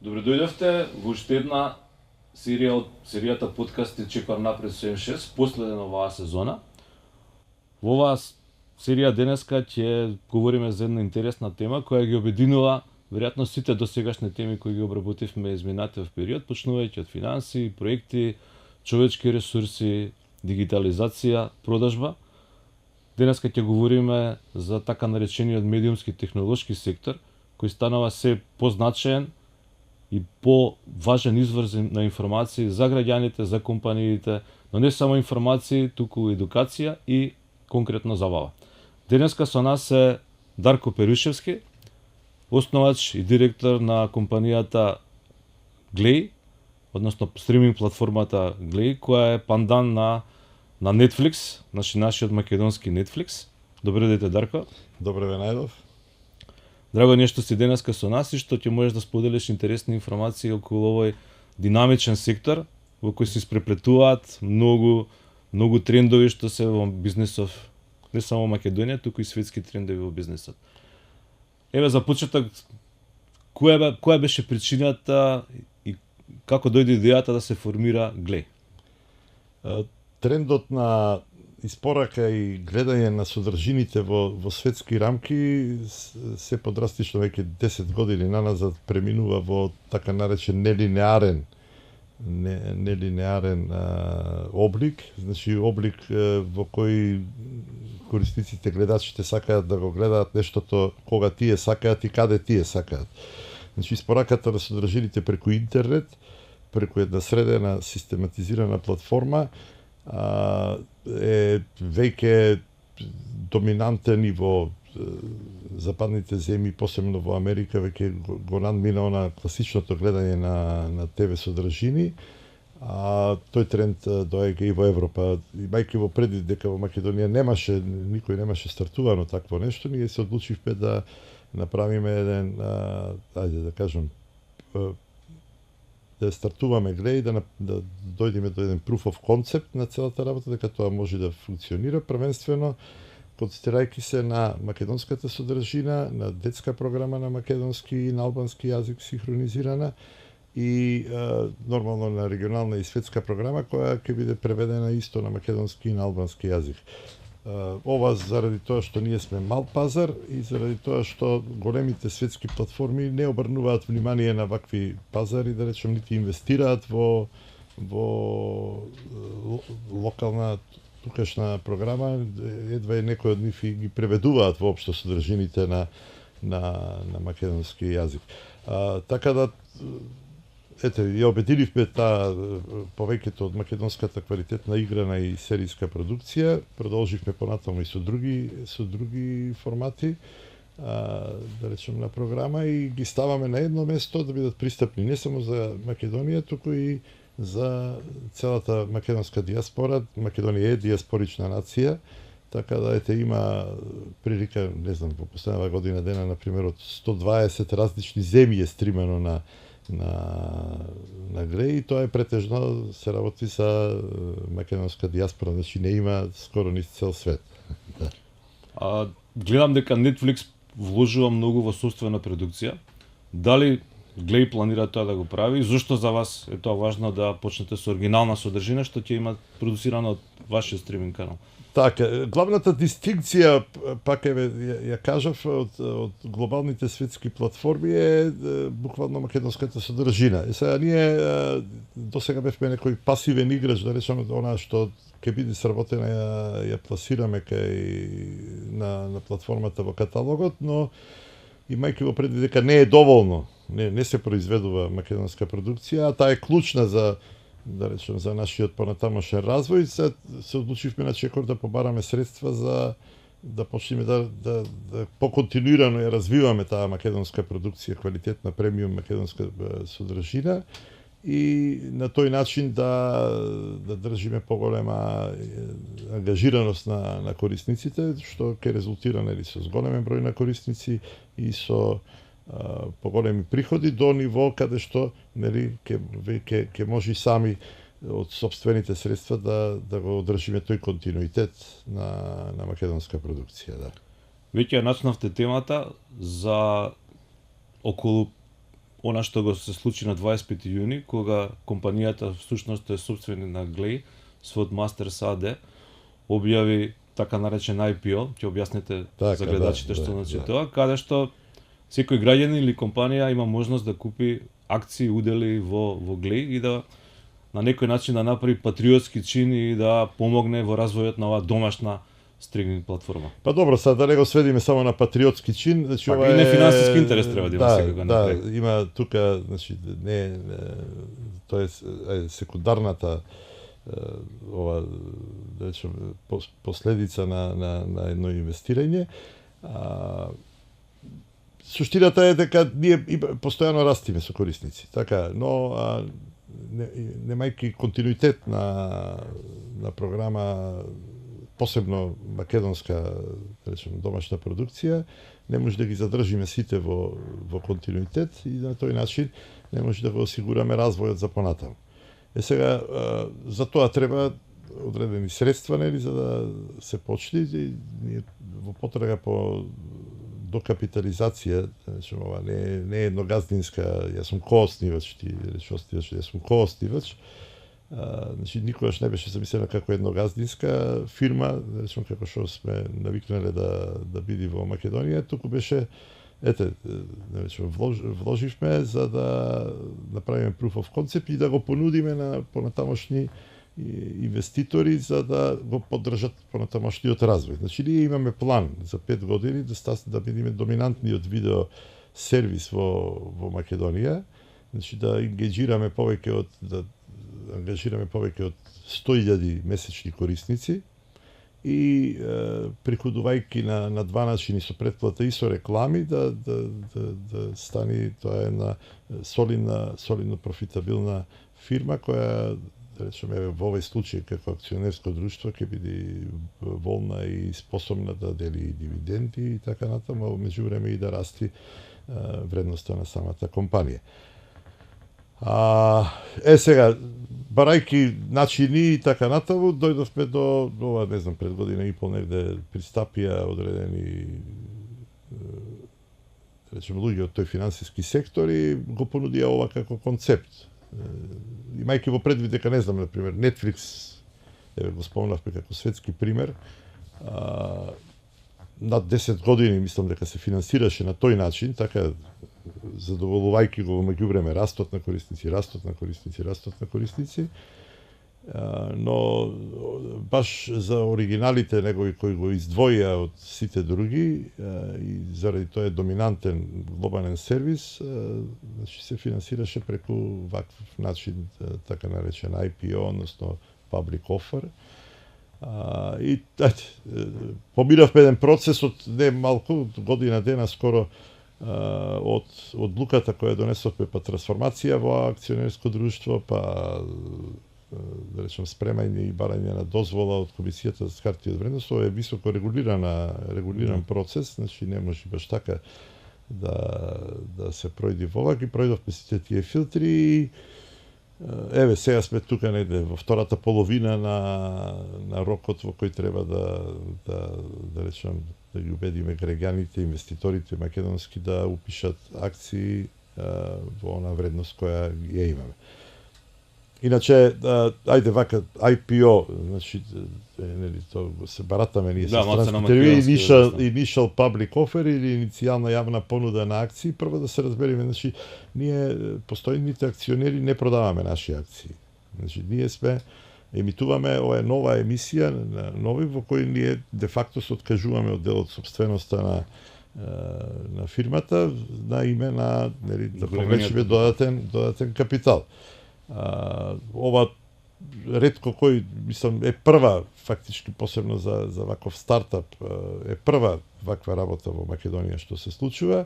Добре дојдовте во уште една серија од серијата подкасти Чекор напред 76, последен оваа сезона. Во оваа серија денеска ќе говориме за една интересна тема која ги обединува веројатно сите досегашни теми кои ги обработивме изминатиот период, почнувајќи од финанси, проекти, човечки ресурси, дигитализација, продажба. Денеска ќе говориме за така наречениот медиумски технолошки сектор, кој станува се позначаен и поважен извор на информации за граѓаните, за компаниите, но не само информации, туку и едукација и конкретно забава. Денеска со нас е Дарко Перушевски, основач и директор на компанијата Глеј, односно стриминг платформата Глеј, која е пандан на Netflix, нашиот македонски Netflix. Добре дојде, Дарко. Добре ве најдов. Драго нешто си денеска со нас и што ќе можеш да споделиш интересни информации околу овој динамичен сектор во кој се испреплетуваат многу трендови што се во бизнисов, не само Македонија, туку и светски трендови во бизнисот. Еве за почеток, која беше причината и како дојде идејата да се формира Глеј? Трендот на испорака и гледање на содржините во светски рамки се подрастично веќе 10 години наназад преминува во така наречен нелинеарен облик, значи облик во кој корисниците, гледачите сакаат да го гледаат нештото кога тие сакаат и каде тие сакаат. Значи испораката на содржините преку интернет, преку една средена систематизирана платформа е веќе доминантен и во западните земји, посебно во Америка, веќе го надмина на класичното гледање на ТВ содржини, а тој тренд доаѓа и во Европа. Имајќи во предвид дека во Македонија никој немаше стартувано такво нешто, ние се одлучивме да направиме еден, да кажам, да стартуваме Глеј, да дојдеме до еден proof of concept на целата работа, дека тоа може да функционира, првенствено концентрирајќи се на македонската содржина, на детска програма на македонски и на албански јазик синхронизирана и нормално на регионална и светска програма која ќе биде преведена исто на македонски и на албански јазик. Ова заради тоа што ние сме мал пазар и заради тоа што големите светски платформи не обрнуваат внимание на вакви пазари, да речем, нити инвестираат во локална тукашна програма, едва и некој од нив ги преведуваат воопшто содржините на македонски јазик. Така да ја обединивме повеќето од македонската квалитетна играна и серијска продукција, продолживме понатаму и со други формати, да речем на програма и ги ставаме на едно место да бидат пристапни не само за Македонија, туку и за целата македонска диаспора. Македонија е диаспорична нација, така да има прилика, не знам, во последната година дена, например, од 120 различни земји е стримено на Глеј и тоа е претежно се работи за македонска диаспора, значи не има скоро ни цел свет. Да. Гледам дека Netflix вложува многу во собствена продукција. Дали Глеј планира тоа да го прави? Зошто за вас е тоа важно да почнете со оригинална содржина што ќе има продуцирано од вашиот стриминг канал? Така, главната дистинкција, пак ја кажав, од глобалните светски платформи е буквално македонската содржина. И сега ние досега бевме некој пасивен играч, да речеме, она што ќе биде сработена ја пласираме на платформата во каталогот, но имајќи во предвид дека не е доволно, не се произведува македонска продукција, а таа е клучна за, да речем, за нашиот понатамошен развој, се одлучивме на Чекор да побараме средства за да почнеме да поконтинуирано ја развиваме таа македонска продукција, квалитетна премиум македонска содржина и на тој начин да држиме поголема ангажираност на корисниците, што ќе резултира со зголемен број на корисници и со поголеми приходи до ниво каде што ќе може сами од собствените средства да го одржиме тој континуитет на македонска продукција, да. Веќе ја начнавте темата за околу она што го се случи на 25 јуни, кога компанијата всушност е собствени на Glay, Sword Masters AD, објави така наречен IPO, ќе објасните за гледачите што значи тоа, каде што секој граѓанин или компанија има можност да купи акции, удели во Glay и да на некој начин да направи патриотски чин и да помогне во развојот на оваа домашна стриминг платформа. Па добро, сега да не го сведиме само на патриотски чин, значи ова е финансиски интерес треба да има секако напред. Да, има тука, значи не тоа е секундарната ова да речем последица на едно инвестирање. Суштината е дека ние постојано растиме со корисници, така, но немајки континуитет на програма, посебно македонска, да речем, домашна продукција, не може да ги задржиме сите во континуитет и на тој начин не може да го осигураме развојот за понатаму. Сега, за тоа треба одредени средства, нели, за да се почне и ние во потрага по докапитализација, значи ова не е едногаздинска, јас сум кооснивач, ти речостиваш, јас сум кооснивач. Значи никогаш не беше замислена како едногаздинска фирма, речем како што сме навикнале да биде во Македонија, туку беше вложивме за да направиме proof of concept и да го понудиме на понатамошни инвеститори за да го поддржат понатамошниот развој. Значи ние имаме план за 5 години да бидеме доминантниот видео сервис во Македонија, значи да ангажираме повеќе од 100.000 месечни корисници и приходувајќи на два начини со претплата и со реклами да стани тоа една солидно профитабилна фирма која, да речеме, во овој случај како акционерско друштво ќе биде волна и способна да дели дивиденди и така натаму, а меѓувреме и да расти вредноста на самата компанија. Сега, барајки начини и така натаму, дојдовме до ова, не знам, пред година и пол негде пристапија одредени да речем луѓе од тој финансиски сектор и го понудија ова како концепт. Имајќи во предвид дека, не знам, например, Netflix, го спомнавме како светски пример, над 10 години мислам дека се финансираше на тој начин, така задоволувајќи го во меѓувреме растот на корисници, но баш за оригиналите негови кои го издвоија од сите други и заради тоа е доминантен глобален сервис, значи се финансираше преку ваков начин, така наречен IPO, односно public offer. И поминавме еден процес од не малку година дена скоро од одлуката која донесовме па трансформација во акционерско друштво, па да речем спремање и барање на дозвола од Комисијата за харти од вредност. Ова е високо регулиран процес, значи не може баш така да се пројди во ова. Ги пројдовме сите тие филтри и еве сега сме тука негде во втората половина на рокот во кој треба да речем да ги убедиме граѓаните, инвеститорите македонски да упишат акции во она вредност која ја имаме. Иначе, ајде вака, IPO, значи, нели, то се баратаме ние со странски термини, initial public offer или иницијална јавна понуда на акции, прво да се разбериме, значи, ние, постојните акционери, не продаваме наши акции. Значи, ние емитуваме, ова е нова емисија, нови, во кој ние, де факто, се откажуваме од дел од собственоста на фирмата, на име на, нели, да повлечиме додатен капитал. Ова ретко кој, мислам, е прва, фактички, посебно за ваков стартап, е прва ваква работа во Македонија што се случува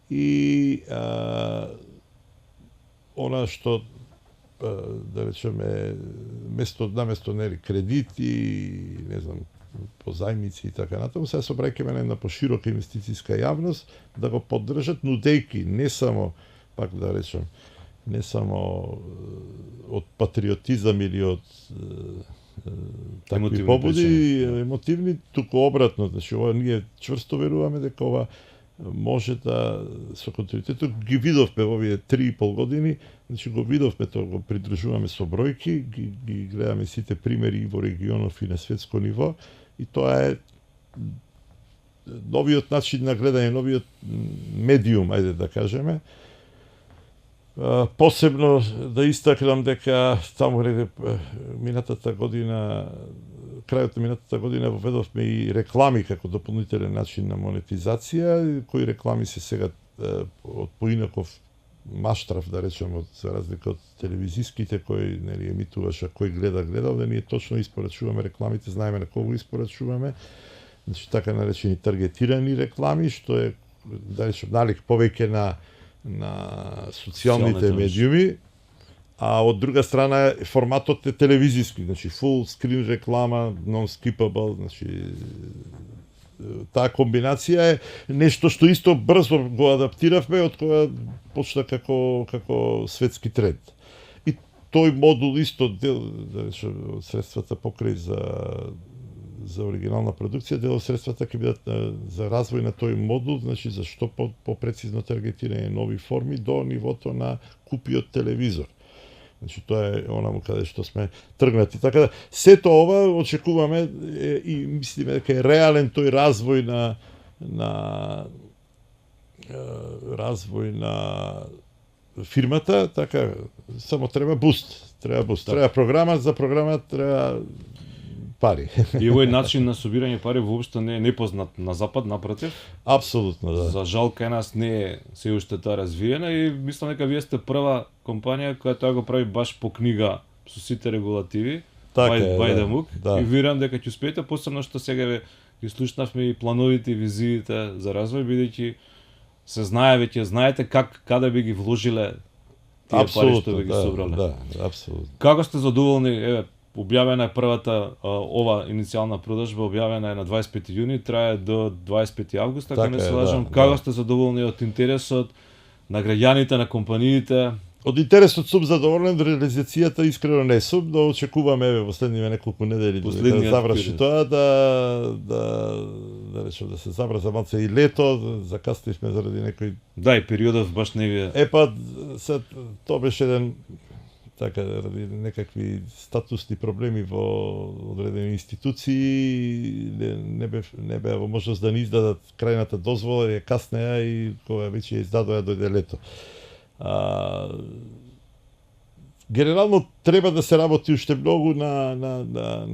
и она што да речеме наместо нели кредити, не знам, позајмици и така натаму, сега се обраќаме на една поширока инвестицијска јавност да го поддржат, нудејки не само, пак да речем, не само од патриотизам или од такви побуди, емотивни, туку обратно. Значи, ова ние чврсто веруваме дека ова може да со континуитетот ги видовме во овие 3,5 години, значи го видовме тоа, го придружуваме со бројки, ги гледаме сите примери и во регионов и на светско ниво и тоа е новиот начин на гледање, новиот медиум, ајде да кажеме. Посебно да истакнам дека таму минатата година, крајот на минатата година воведовме и реклами како дополнителен начин на монетизација, кои реклами се сега од поинаков маштрав, да речем, за разлика од телевизиските кои нели емитуваша, кој гледа, овде ние точно испорачуваме рекламите, знаеме на кого испорачуваме. Значи така наречени таргетирани реклами, што е да речем налик повеќе на социјалните медиуми, а од друга страна форматот е телевизиски, значи full screen реклама, non-skippable, значи таа комбинација е нешто што исто брзо го адаптиравме од кога почна како светски тренд. И тој модул исто да речем средствата покрај за оригинална продукција, дел од средствата ќе бидат за развој на тој модул, значи за што попрецизно таргетирање нови форми до нивото на купиот телевизор. Значи тоа е онаму каде што сме тргнати. Така да сето ова очекуваме и мислиме дека е реален тој развој на фирмата, така само треба буст, треба програма, за програма треба пари. И овој начин на собирање пари воопшто не е непознат на запад, напротив. Апсолутно, да. За жал кај нас не е се уште тоа развиена и мислам дека вие сте прва компанија која тоа го прави баш по книга со сите регулативи. Така by да, the book. да. И верувам дека ќе успеете, посебно што сега ги слушнавме и плановите и визиите за развој, бидејќи се знае веќе, знаете каде би ги вложиле тие пари што би ги собрале. Да, апсолутно. Како сте задоволни, еве, објавена е првата ова иницијална продажба, објавена е на 25 јуни, трае до 25 август, ако не се лажам. Како сте задоволни од интересот на граѓаните, на компаниите? Од интересот сум задоволен, реализацијата искрено не сум, но очекуваме во следниве неколку недели да заврши тоа, да речем да се забрза малце и лето, закаснивме заради некој. Да, и периодов баш не ви тоа беше еден така ради некакви статусни проблеми во одредени институции, не беа во можност да ни издадат крајната дозвола, ја каснеа и кога веќе ја издадоа дојде лето. Генерално треба да се работи уште многу на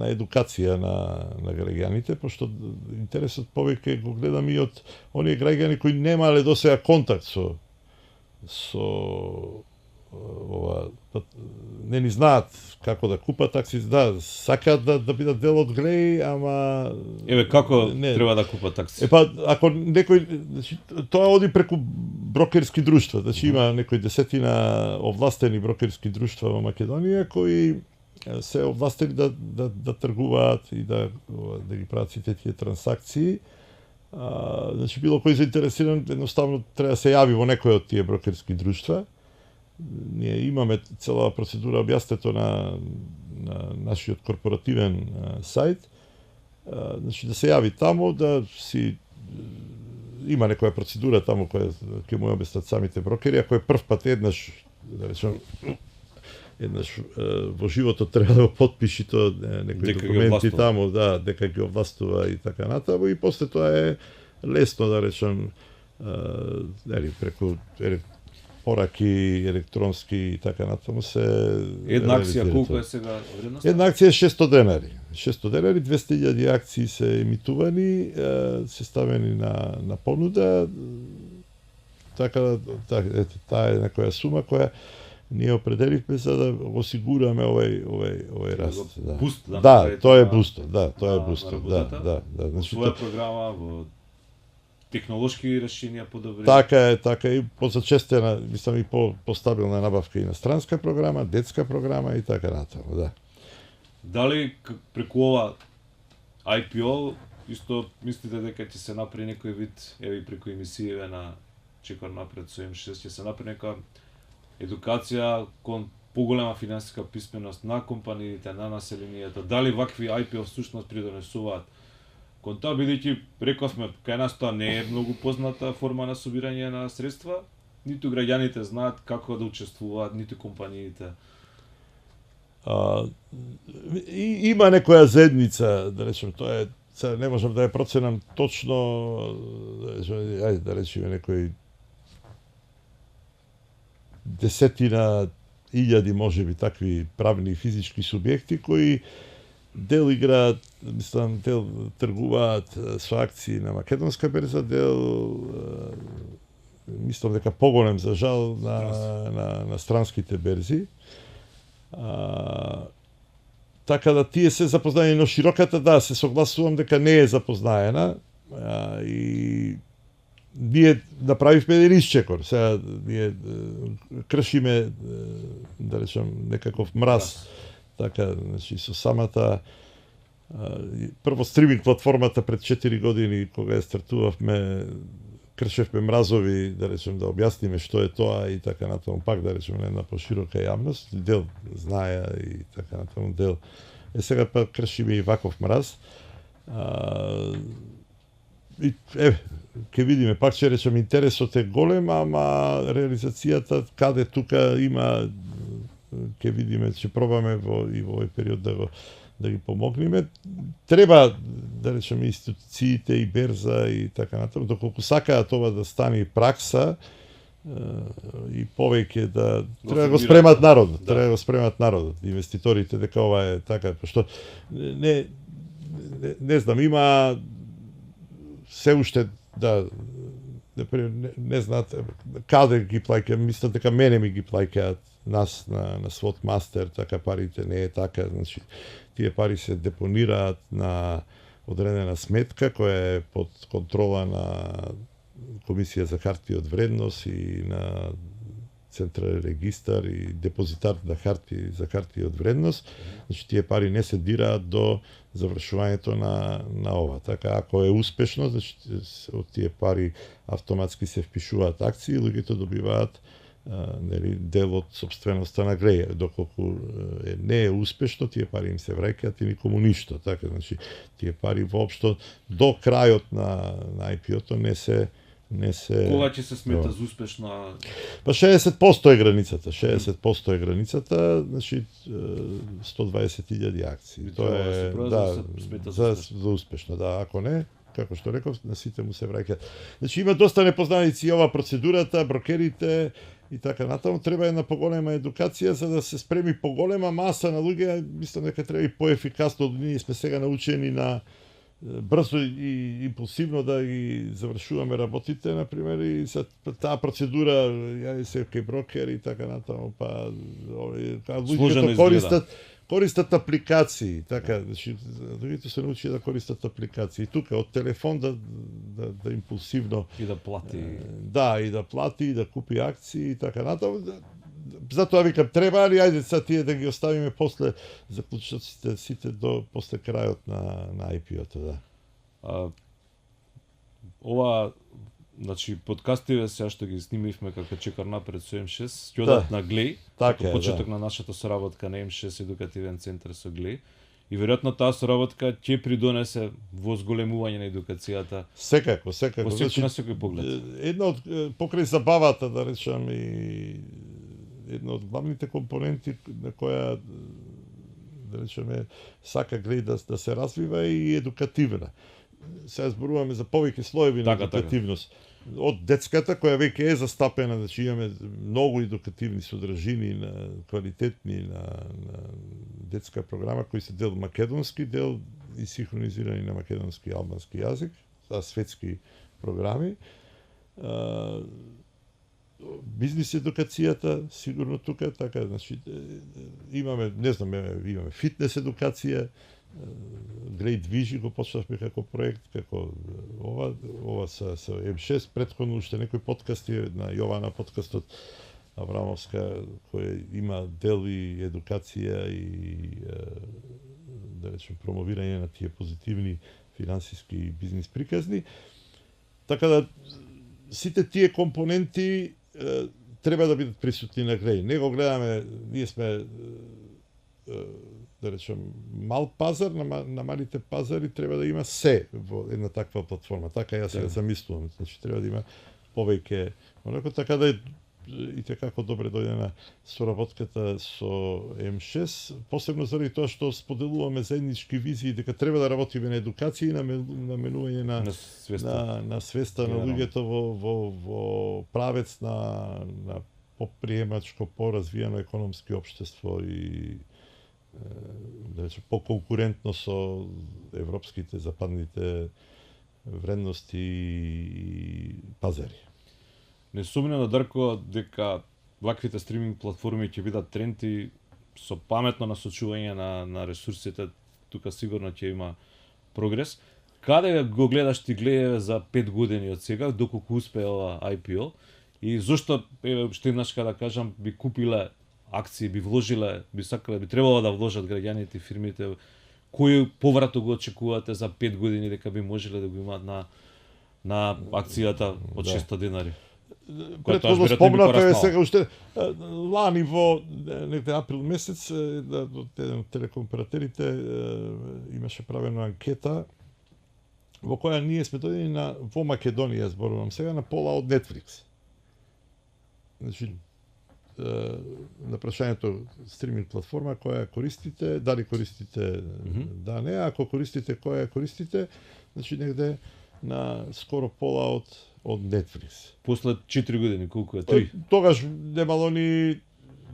едукација на граѓаните, пошто интересот повеќе го гледам и од оние граѓани кои немале досега контакт со ова, не ни знаат како да купат такси, да, сакаат да бидат дел од Глеј, ама еве како треба да купат такси? Ако некој, значи, тоа оди преку брокерски друштва, значи има некои десетина овластени брокерски друштва во Македонија кои се овластени да тргуваат и да ги прават сите тие трансакции. Значи било кој заинтересиран едноставно треба да се јави во некој од тие брокерски друштва. Ние имаме цела процедура, објаснето на нашиот корпоративен сајт. Значи да се јави таму, да си има некоја процедура таму која ќе му објаснат самите брокери, ако е прв пат еднаш, да речем, во животот треба да го потпиши тоа некои документи таму, да, дека ги овластува и така натаму, и после тоа е лесно, да речем, преку пораки електронски и така натаму се. Една акција колку е сега вредноста? Една акција е 600 денари. 600 денари, 200.000 акции се емитувани, се ставени на понуда. Така таа е некоја сума која ние определивме за да осигураме овој раст. Буст, да, тоа е бустот, да, тоа е бустот, да. Значи своја програма во технолошки решенија подобри. Така и позачестена, мислам и постабилна набавка и иностранска програма, детска програма и така натаму, да. Дали преку ова IPO исто мислите дека ќе се направи некој вид, еве преку емисије на Чекор напред со М6 ќе се направи нека едукација кон поголема финансиска писменост на компаниите, на населението? Дали вакви IPO всушност придонесуваат Кон тоа, бидејќи рековме, кај нас тоа не е многу позната форма на собирање на средства, ниту граѓаните знаат како да учествуваат, ниту компаниите. Има некоја заедница, да речем, тоа е, не можам да ја проценам точно, ајде да речеме некој десетина илјади можеби такви правни и физички субјекти кои дел играат, мислам, дел тргуваат со акции на македонска берза, дел мислам дека поголем за жал на странските берзи. Така да тие се запознаени, но широката, да, се согласувам дека не е запознаена и ние направивме еден исчекор. Сега ние кршиме, да речем, некаков мраз. Така, значи, со самата прво стриминг платформата пред 4 години кога ја стартувавме, кршевме мразови, да речем, да објасниме што е тоа и така натаму, пак да речем на една поширока јавност, дел знаеа и така натаму, дел. Сега пак кршиме и ваков мраз. И ќе видиме, пак ќе речем, интересот е голем, ама реализацијата каде тука има, ќе видиме, ќе пробаме во овој период да ги помогнеме. Треба, да речеме, институциите и берза и така натаму, доколку сакаат ова да стане пракса и повеќе да треба да го спремат народот, треба да го спремат народот, инвеститорите дека ова е така, пошто не знам, има се уште да не знаат каде ги плаќа, мислат дека мене ми ги плаќаат нас на свот мастер, така парите не е така, значи тие пари се депонираат на одредена сметка која е под контрола на Комисија за хартија од вредност и на Централен регистар и депозитар на хартии за хартија од вредност. Значи тие пари не се дираат до завршувањето на ова. Така ако е успешно, значи од тие пари автоматски се впишуваат акции и луѓето добиваат дел од собственоста на Греј. Доколку не е успешно, тие пари им се враќаат и никому ништо. Така, значи, тие пари воопшто до крајот на IPO-то не се Кога ќе се смета за успешна? Па 60% е границата. 60% е границата, значи 120.000 акции. Тоа е за успешно, да, ако не, како што реков, на сите му се враќаат. Значи има доста непознаници и ова процедурата, брокерите и така натаму, треба една поголема едукација за да се спреми поголема маса на луѓе, мислам дека треба и поефикасно, ние сме сега научени на брзо и импулсивно да ги завршуваме работите, например, и за таа процедура, јади се кај брокер и така натаму, па луѓето користат апликации, така, значи луѓето се научи да користат апликации. Тука од телефон да импулсивно и да плати. Да, и да плати, и да купи акции и така натаму. Затоа викам, треба, али ајде сега тие да ги оставиме после заклучоците сите до после крајот на IPO-то, да. Ова, значи, подкастиве сега што ги снимивме како Чекор напред со М6, ќе одат на Глеј, така почеток на нашата соработка на М6 едукативен центар со Глеј. И веројатно таа соработка ќе придонесе во зголемување на едукацијата. Секако. Значи, на секој поглед. Едно од покрај забавата, да речам, и една од главните компоненти на која, да речеме, сака Глеј да се развива и едукативна. Сега зборуваме за повеќе слоеви на едукативност. Од детската, која веќе е застапена, значи имаме многу едукативни содржини, квалитетни на детска програма, кои се дел македонски, дел и синхронизирани на македонски и албански јазик, светски програми. Бизнис едукацијата сигурно тука, така, значи имаме, не знам, имаме фитнес едукација, Глеј движи го почнавме како проект, како ова со М6, претходно уште некои подкасти на Јована подкастот Аврамовска, кој има дел и едукација и да речем промовирање на тие позитивни финансиски и бизнис приказни. Така да сите тие компоненти треба да бидат присутни на Глеј. Не го гледаме, ние сме да речем, мал пазар, на малите пазари треба да има се во една таква платформа. Така јас ја замислувам. Значи треба да има повеќе, онако така да и како добре дојде на соработката со М6, посебно заради тоа што споделуваме заеднички визии дека треба да работиме на едукација и на менување на свеста на луѓето во правец на поприемачко, поразвиено економски општество и да речем поконкурентно со европските, западните вредности и пазари. Не сумњам на Дарко дека ваквите стриминг платформи ќе бидат тренд и со паметно насочување на ресурсите, тука сигурно ќе има прогрес. Каде го гледаш ти гледаме за 5 години од сега, доколку успее ова IPO? И зошто, што еднаш да кажам, би купиле акции, би вложиле, би сакале, би требало да вложат граѓаните и фирмите? Кој поврато го очекувате за 5 години дека би можеле да го имаат на акцијата од 600 денари? Претходно спомнавте сега уште лани во негде април месец од еден од телекооператорите имаше правена анкета во која ние сме дојдени во Македонија, зборувам сега, на пола од Netflix. Значи, на прашањето стриминг платформа која користите, дали користите, да не, ако користите која користите, значи негде на скоро пола од Netflix. После 4 години, колку е? 3? Тогаш немало ни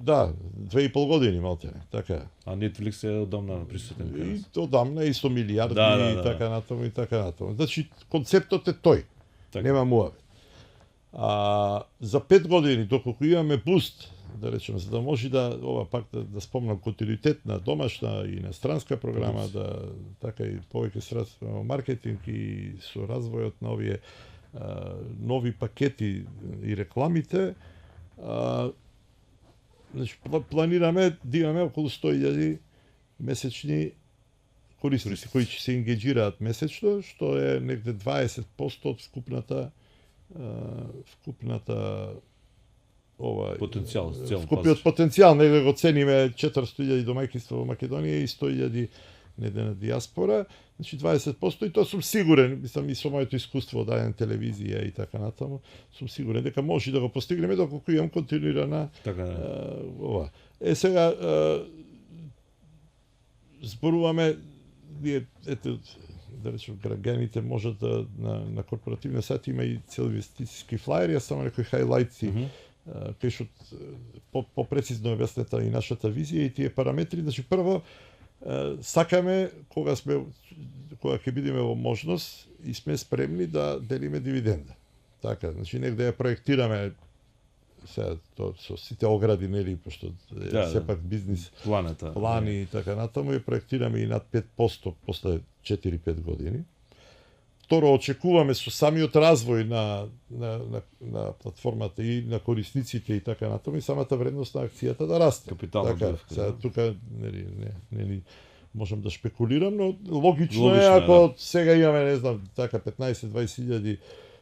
2,5 години малтене, така. А Netflix е одамна присутен. И одамна и со милиарди да, и така натаму и така натаму. Значи концептот е тој. Така. Нема муавет. За 5 години доколку имаме буст, да речеме, за да може да ова пак да спомнам континуитет на домашна и на странска програма, да така и повеќе средства во маркетинг и со развојот на овие нови пакети и рекламите, значи планираме да имаме околу 100.000 месечни корисници кои ќе се енгеџираат месечно, што е негде 20% од вкупната потенцијал, вкупниот потенцијал, негде го цениме 400.000 домаќинства во Македонија и 100.000 негде на диаспора, значи 20%, и тоа сум сигурен, мислам и со моето искуство од дадена телевизија и така натаму, сум сигурен дека може да го постигнеме доколку имам континуирана ова. Сега зборуваме ние, ете, да речем, граѓаните можат да на корпоративни сати има и цел инвестициски флаери, а само некои хајлајти кај што попрецизно објаснета и нашата визија и тие параметри. Значи прво сакаме кога ќе бидеме во можност и сме спремни да делиме дивиденда. Така, значи негде ја проектираме сега тоа со сите огради, нели, пошто сепак бизнис плани и така натаму, ја проектираме и над 5% после 4-5 години. Второ, очекуваме со самиот развој на платформата и на корисниците и така натаму и самата вредност на акцијата да расте. Така, сега тука нели можам да шпекулирам, но логично е ако сега имаме, не знам, така 15-20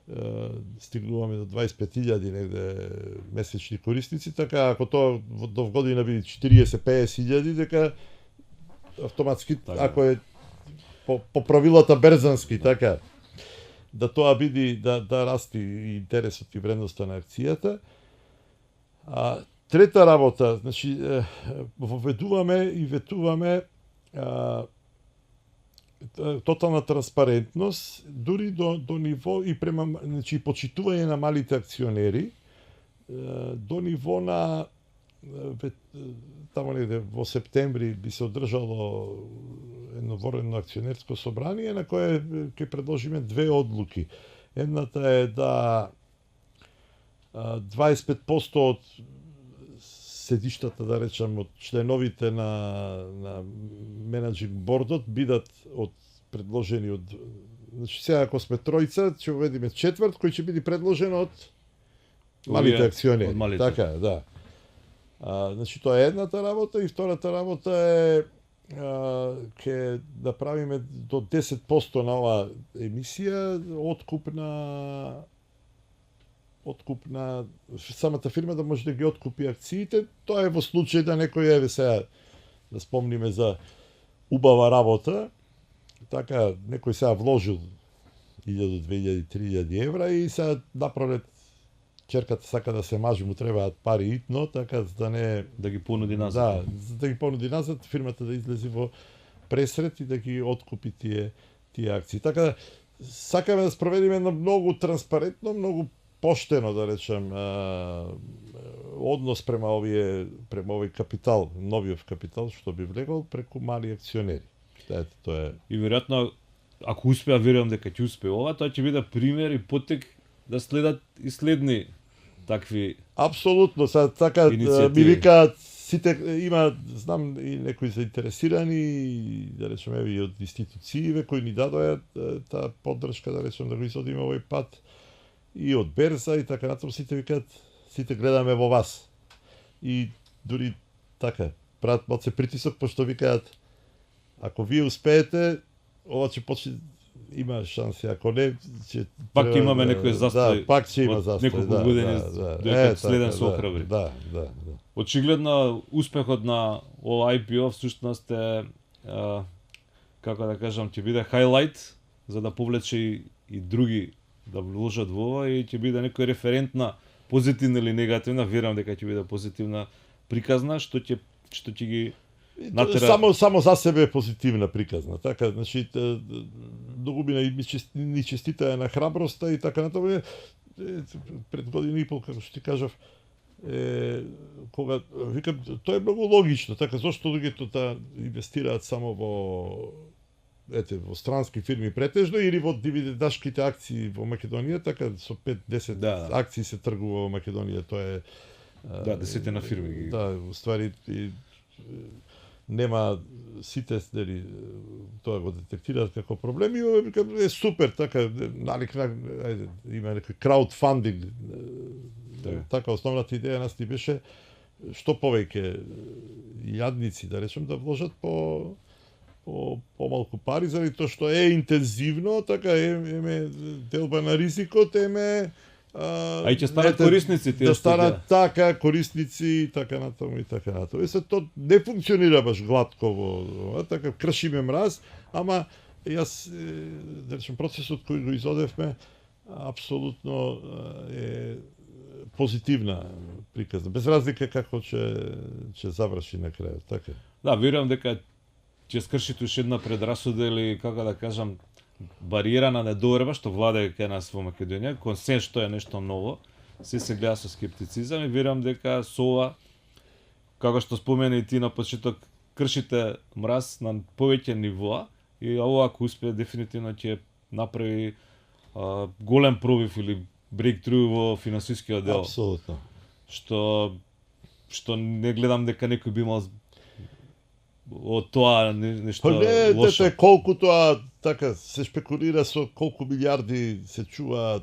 000, стигнуваме до 25.000 негде месечни корисници, така ако тоа до година биде 40-50.000, дека автоматски, ако е по правилата берзански, така, да тоа биде да расти интересот и вредноста на акцијата. Трета работа, значи воведуваме и ветуваме тотална транспарентност, дури до ниво и према, значи почитување на малите акционери, до ниво на тамо негде во септември би се одржало едно воредно акционерско собрание на кое ќе предложиме две одлуки. Едната е да 25% од седиштата, да речам, од членовите на менеджинг бордот бидат предложени од... Значи, сега ако сме тројца, ќе уведиме четврт, кој ќе биде предложен од малите акционери. Така е, да. Значи, тоа е едната работа и втората работа е ќе направиме до 10% на оваа емисија откуп на самата фирма да може да ги откупи акциите. Тоа е во случај да некој еве сега да спомниме за убава работа, така некој сега вложил 1000, 2000, 3000 евра и сега напролет черката сака да се мажи, му требаат пари итно, така за да не... Да ги понуди назад. Да, за да ги понуди назад, фирмата да излези во пресрет и да ги откупи тие акции. Така сакаме да спроведиме едно многу транспарентно, многу поштено, да речем, однос према овој капитал, новиот капитал што би влегол преку мали акционери. Ето, тоа е. И веројатно, ако успеа, верувам дека ќе успее ова, тоа ќе биде пример и потек да следат и следни такви... Апсолутно, сега така ми викаат сите, има, знам и некои заинтересирани, да речеме и од институцииве кои ни дадоа таа поддршка, да речем, да го изодиме овој пат, и од берза и така натаму, сите викаат, сите гледаме во вас. И дури така, прават малце притисок, пошто викаат, ако вие успеете, ова ќе почне, има шанси, ако не, ќе пак ќе имаме некој застој. Да, пак ќе има застој. Неколку години дека следен се охрабри. Да. Очигледно успехот на ова IPO всушност е како да кажам, ќе биде хайлайт за да повлече и други да вложат во ова и ќе биде некој референтна позитивна или негативна, верувам дека ќе биде позитивна приказна што ќе ги натера... Само за себе е позитивна приказна. Така, значи, многу ни честитаа на храброста и така натаму. Пред година и пол, како што ти кажав, кога викам, тоа е многу логично, така зошто луѓето да инвестираат само во странски фирми претежно или во дивидендашките акции во Македонија, така со 5-10 акции се тргува во Македонија, тоа е десетина фирми. Да, уствари нема сите дали тоа го детектираат како проблем и е супер, така налик има некој краудфандинг. Така основната идеја нас ни беше што повеќе јадници, да речем, да вложат по помалку пари, заради тоа што е интензивно, така еме делба на ризикот, еме а и ќе станат корисници тие да станат така корисници и така натаму и така натаму. И се тоа не функционира баш глатко во така кршиме мраз, ама јас да речем процесот кој го изодевме апсолутно е позитивна приказна, без разлика како ќе заврши на крајот, така. Да, верувам дека ќе скршите уште една предрасуда или како да кажам бариера на недоверба што владее кај нас во Македонија, консенс што е нешто ново, се гледа со скептицизам и верувам дека со ова, како што спомена и ти на почеток, кршите мраз на повеќе нивоа и ова ако успее дефинитивно ќе направи голем пробив или breakthrough во финансискиот дел. Апсолутно. Што не гледам дека некој би имал од тоа нешто лошо. Колку тоа така се шпекулира со колку милиарди се чуваат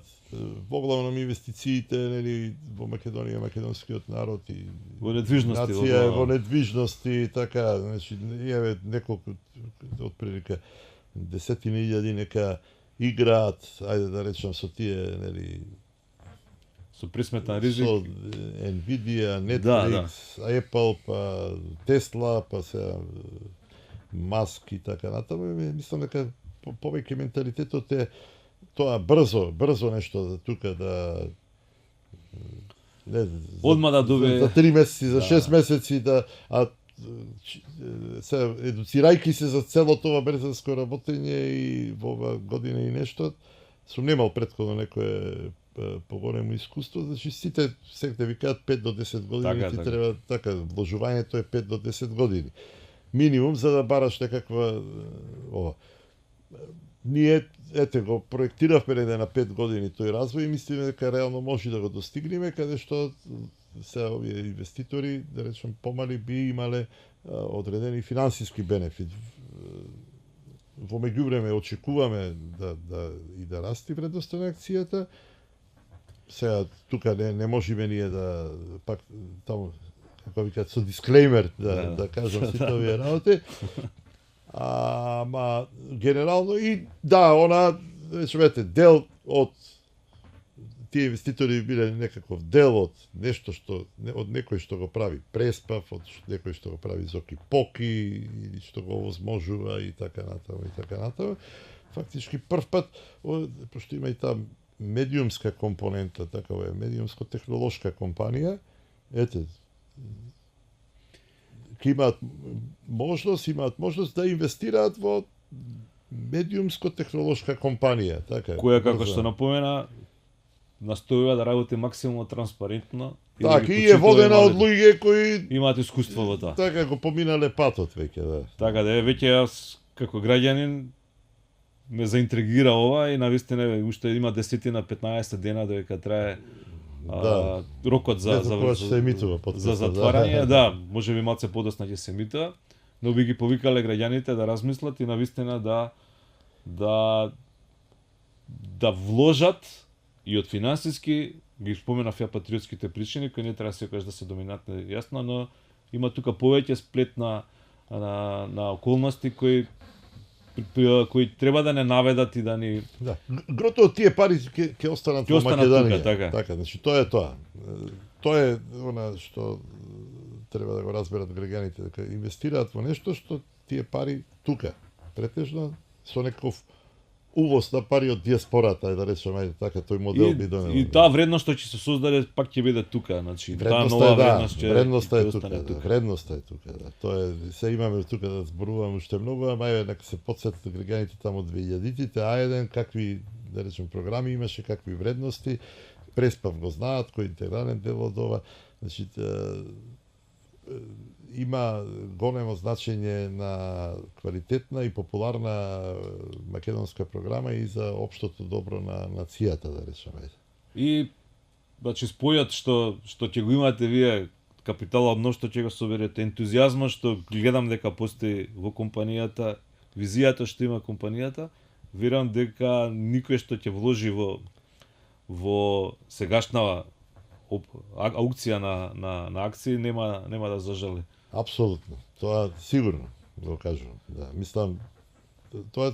воглавном инвестициите нели во Македонија, македонскиот народ и во недвижности, нација, во недвижности, така, значи еве неколку отприлика десетини илјади нека играат, ајде да речам со тие нели со присметан ризик, со Nvidia, Netflix, Apple, па Tesla, па се Маск и така натаму, мислам дека повеќе менталитетот е тоа брзо нешто тука да не одма да добие за 3 месеци, за 6 месеци да се едуцирајќи се за целото ова брзанско работење и во ова година и нешто, сум немал претходно некое поголемо искуство, значи сите секогаш викаат 5 до 10 години ти треба така, вложувањето е 5 до 10 години. Минимум за да бараш некаква ова. Ние го проектиравме на 5 години тој развој и мислиме дека реално може да го достигнеме, каде што се овие инвеститори, да речем помали, би имале одредени финансиски бенефит. Во меѓувреме очекуваме да расти вредноста на акцијата. Сега тука не можеме ние да пак таму како викаат со дисклеймер да кажам сите овие работи. Ама генерално и да, она речемете дел од тие инвеститори биле некаков дел од нешто што од некој што го прави Преспав, од некој што го прави Зоки Поки или што го овозможува и така натаму. Фактички прв пат, пошто има и таа медиумска компонента, такава е медиумско-технолошка компанија, ете, имаат можност да инвестираат во медиумско-технолошка компанија, така. Која, како што напомена, настојува да работи максимално транспарентно. Така, и е водена од луѓе кои имаат искуство во тоа. Така го поминале патот веќе, да. Така да веќе јас како граѓанин ме заинтригира ова и навистина уште има 10-15 дена додека трае рокот за затварање, да, можеби малце подоцна ќе се емитува, но би ги повикале граѓаните да размислат и навистина да вложат и од финансиски, ги споменав ја патриотските причини кои не треба секогаш да се доминантни, јасно, но има тука повеќе сплет на околности кои треба да не наведат и да ни... Да. Грото од тие пари ќе останат во Македонија. Така, значи тоа е тоа. Тоа е она што треба да го разберат граѓаните, дека инвестираат во нешто што тие пари тука, претежно со некој увоз на пари од диаспората, да речеме, така тој модел би донел. И таа вредност што ќе се создаде пак ќе биде тука, значи таа нова вредност ќе остане тука. Вредноста е тука, да. Тоа е, се имаме тука да зборуваме уште многу, ама е нека се потсетат граѓаните таму од 2000-тите, А1 какви, да речем, програми имаше, какви вредности, Преспав го знаат, кој интегрален дел од ова, значи има големо значење на квалитетна и популарна македонска програма и за општото добро на нацијата, да речеме. И значи спојот што ќе го имате вие капиталот што ќе го соберете, ентузијазмот што гледам дека постои во компанијата, визијата што има компанијата, верувам дека никој што ќе вложи во сегашна аукција на акции нема да зажали. Апсолутно. Тоа сигурно го кажувам. Да, мислам тоа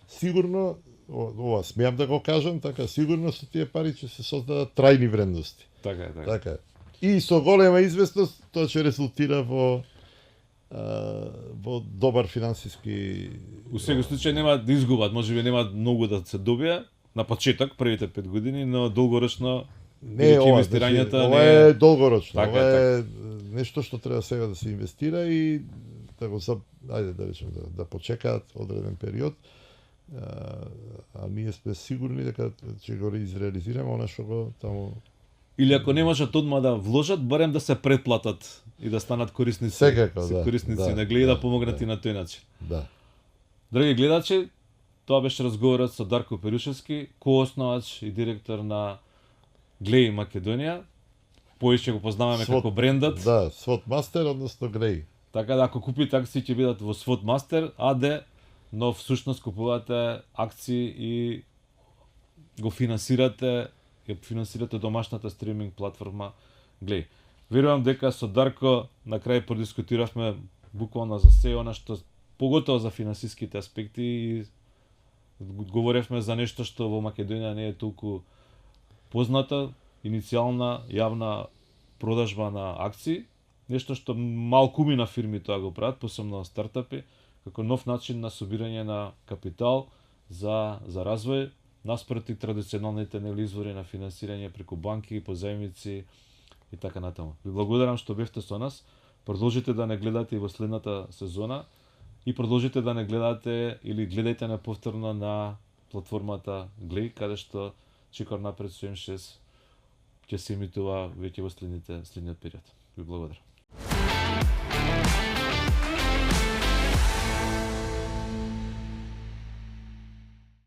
сигурно ова смеам да го кажам, така сигурно со тие пари ќе се создадат трајни вредности. Така. И со голема известност тоа ќе резултира во добар финансиски... У секој случај нема да изгубат, можеби нема многу да се добија на почеток, првите 5 години, но долгорочно инвестирањата ова е долгорочно. Така, ова е нешто што треба сега да се инвестира и да го ајде да речем да почекаат одреден период. А ние сме сигурни дека ќе го изреализираме она што го таму. Или ако не можат одма да вложат, барем да се претплатат и да станат корисници. Секако, корисници на Глеј да помогнат и на тој начин. Да. Драги гледачи, тоа беше разговорот со Дарко Перушевски, коосновач и директор на Глеј Македонија. Повеќе го познаваме како брендот. Да, Свотмастер, односно Глеј. Така да ако купите акции ќе бидат во Свотмастер АД, но всушност купувате акции и го финансирате домашната стриминг платформа Глеј. Верувам дека со Дарко на крај продискутиравме буквално за се она што поготово за финансиските аспекти и говоревме за нешто што во Македонија не е толку позната, иницијална јавна продажба на акции, нешто што малку на фирми тоа го прават, посебно стартапи, како нов начин на собирање на капитал за развој, наспроти традиционалните извори на финансирање преку банки, позајмици и така натаму. Ви благодарам што бевте со нас. Продолжите да не гледате и во следната сезона и продолжите да не гледате или гледајте на повторно на платформата Глеј, каде што Чекор напред со М6 ќе се емитува веќе во следниот период. Ви благодарам.